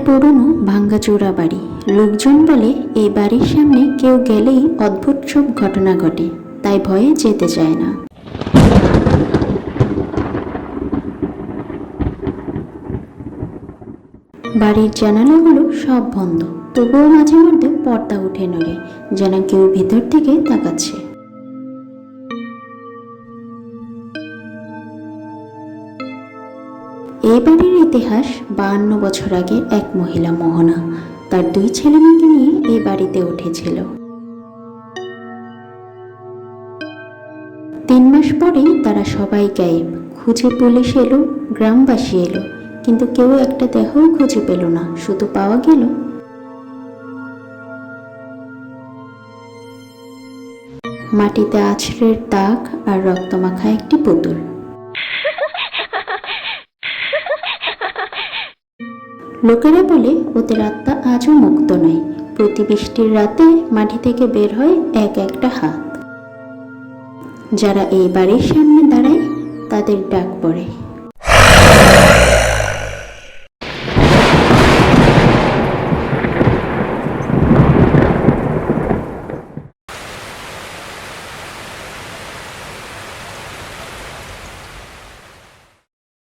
পুরনো ভাঙ্গাচোরা বাড়ি। লোকজন বলে এই বাড়ির সামনে কেউ গেলেই অদ্ভুত সব ঘটনা ঘটে, তাই ভয়ে যেতে চায় না। বাড়ির জানালাগুলো সব বন্ধ, তবুও মাঝে মধ্যে পর্দা উঠে নড়ে, যেন কেউ ভেতর থেকে তাকাচ্ছে। এই বাড়ির ইতিহাস 52 বছর আগে এক মহিলা মোহনা তার 2 ছেলে মেয়েকে নিয়ে এই বাড়িতে উঠেছিল। 3 মাস পরেই তারা সবাই গায়েব। খুঁজে পুলিশ এলো, গ্রামবাসী এলো, কিন্তু কেউ একটা দেহও খুঁজে পেল না। শুধু পাওয়া গেল মাটিতে আছড়ের দাগ আর রক্তমাখা একটি পুতুল। লোকেরা বলে ওদের আত্মা আজও মুক্ত নয়। প্রতি বৃষ্টির রাতে মাটি থেকে বের হয় এক একটা হাত। যারা এই বাড়ির সামনে দাঁড়ায় তাদের ডাক পড়ে।